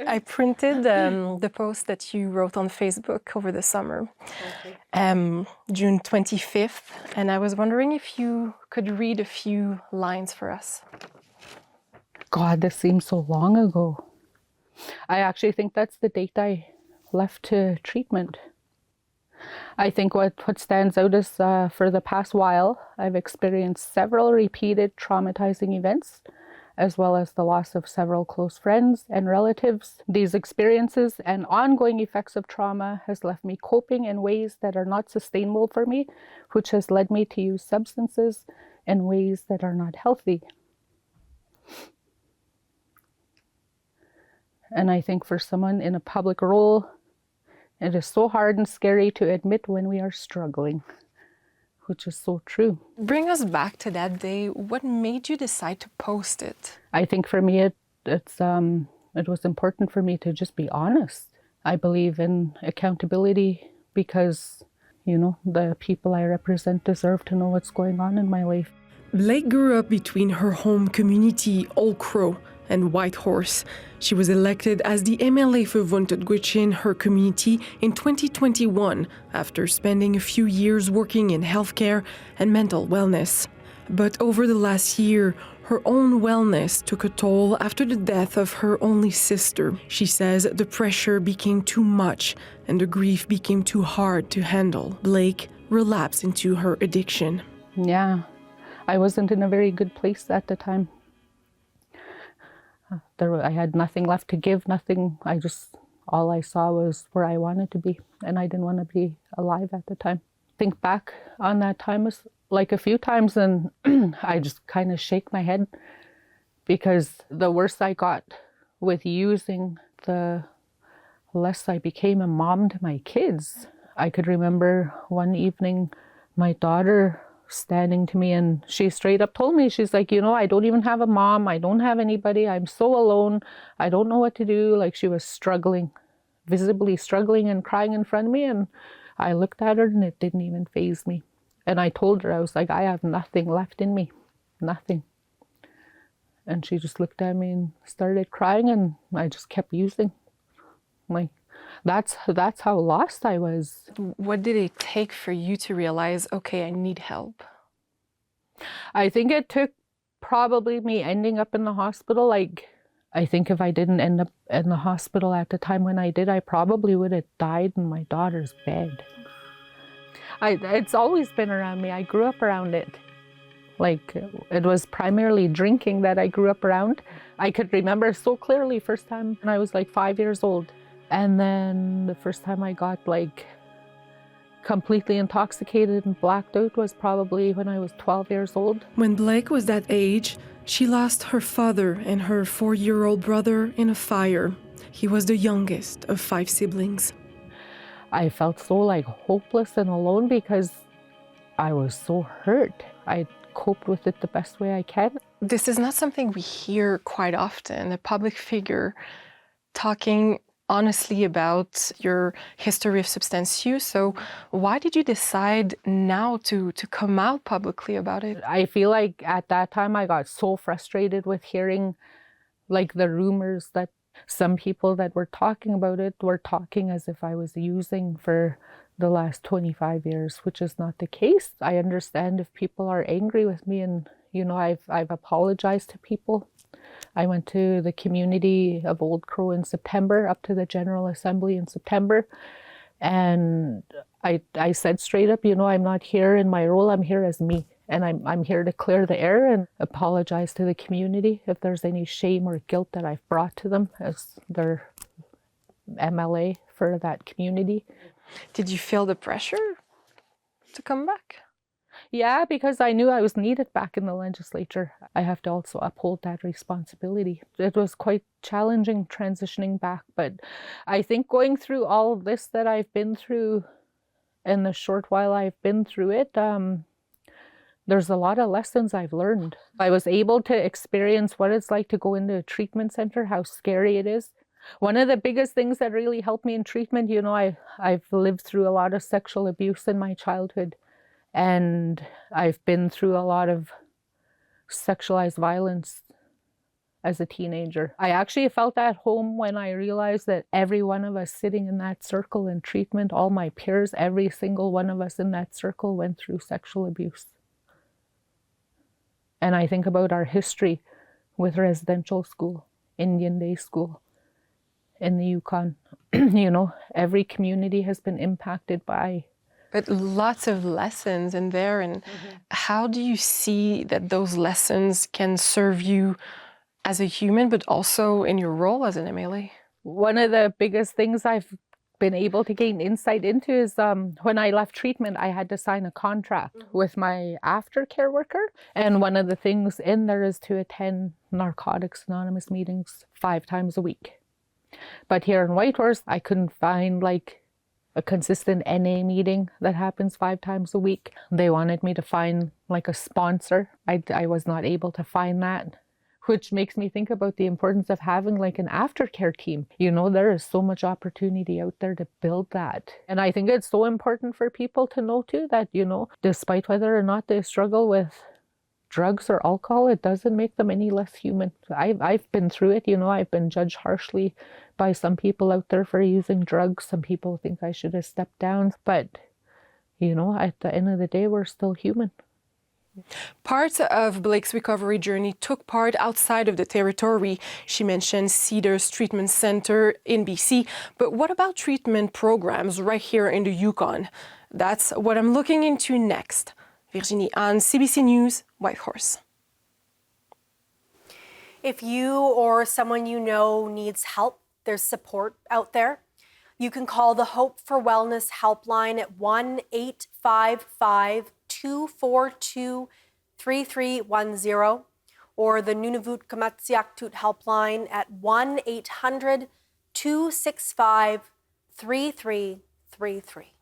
I printed the post that you wrote on Facebook over the summer, June 25th, and I was wondering if you could read a few lines for us. God, this seems so long ago. I actually think that's the date I left to treatment. I think what stands out is for the past while, I've experienced several repeated traumatizing events, as well as the loss of several close friends and relatives. These experiences and ongoing effects of trauma has left me coping in ways that are not sustainable for me, which has led me to use substances in ways that are not healthy. And I think for someone in a public role, it is so hard and scary to admit when we are struggling, which is so true. Bring us back to that day. What made you decide to post it? I think for me, it was important for me to just be honest. I believe in accountability because, you know, the people I represent deserve to know what's going on in my life. Blake grew up between her home community, Old Crow, and Whitehorse. She was elected as the MLA for Vuntut Gwitchin, her community, in 2021 after spending a few years working in healthcare and mental wellness. But over the last year, her own wellness took a toll after the death of her only sister. She says the pressure became too much and the grief became too hard to handle. Blake relapsed into her addiction. Yeah, I wasn't in a very good place at the time. I had nothing left to give, nothing. All I saw was where I wanted to be, and I didn't want to be alive at the time. Think back on that time was like a few times, and I just kind of shake my head because the worse I got with using, the less I became a mom to my kids. I could remember one evening my daughter standing to me and she straight up told me, she's like, you know, I don't even have a mom. I don't have anybody. I'm so alone. I don't know what to do. Like, she was struggling, visibly struggling and crying in front of me. And I looked at her and it didn't even faze me. And I told her, I was like, I have nothing left in me, nothing. And she just looked at me and started crying, and I just kept using. Like, that's how lost I was. What did it take for you to realize, okay, I need help? I think it took probably me ending up in the hospital. Like, I think if I didn't end up in the hospital at the time when I did, I probably would have died in my daughter's bed. It's always been around me. I grew up around it. Like, it was primarily drinking that I grew up around. I could remember so clearly first time when I was like 5 years old. And then the first time I got like completely intoxicated and blacked out was probably when I was 12 years old. When Blake was that age, she lost her father and her 4-year-old brother in a fire. He was the youngest of 5 siblings. I felt so like hopeless and alone because I was so hurt. I coped with it the best way I can. This is not something we hear quite often, a public figure talking honestly about your history of substance use. So why did you decide now to come out publicly about it? I feel like at that time I got so frustrated with hearing like the rumors that some people that were talking about it were talking as if I was using for the last 25 years, which is not the case. I understand if people are angry with me, and you know, I've apologized to people. I went to the community of Old Crow in September, up to the General Assembly in September, and I said straight up, you know, I'm not here in my role, I'm here as me, and I'm here to clear the air and apologize to the community if there's any shame or guilt that I've brought to them as their MLA for that community. Did you feel the pressure to come back? Yeah, because I knew I was needed back in the legislature. I have to also uphold that responsibility. It was quite challenging transitioning back, but I think going through all of this that I've been through in the short while I've been through it, there's a lot of lessons I've learned. I was able to experience what it's like to go into a treatment center, how scary it is. One of the biggest things that really helped me in treatment, you know, I've lived through a lot of sexual abuse in my childhood. And I've been through a lot of sexualized violence as a teenager. I actually felt at home when I realized that every one of us sitting in that circle in treatment, all my peers, every single one of us in that circle went through sexual abuse. And I think about our history with residential school, Indian day school in the Yukon. You know, every community has been impacted by. But lots of lessons in there. And how do you see that those lessons can serve you as a human, but also in your role as an MLA? One of the biggest things I've been able to gain insight into is when I left treatment, I had to sign a contract with my aftercare worker. And one of the things in there is to attend Narcotics Anonymous meetings 5 times a week. But here in Whitehorse, I couldn't find like a consistent NA meeting that happens 5 times a week. They wanted me to find like a sponsor. I was not able to find that, which makes me think about the importance of having like an aftercare team. You know, there is so much opportunity out there to build that. And I think it's so important for people to know too that, you know, despite whether or not they struggle with drugs or alcohol, it doesn't make them any less human. I've been through it, you know, I've been judged harshly by some people out there for using drugs. Some people think I should have stepped down, but you know, at the end of the day, we're still human. Part of Blake's recovery journey took part outside of the territory. She mentioned Cedars Treatment Center in BC, but what about treatment programs right here in the Yukon? That's what I'm looking into next. Virginie on CBC News, Whitehorse. If you or someone you know needs help, there's support out there. You can call the Hope for Wellness helpline at 1-855-242-3310 or the Nunavut Kamatsiaktut helpline at 1-800-265-3333.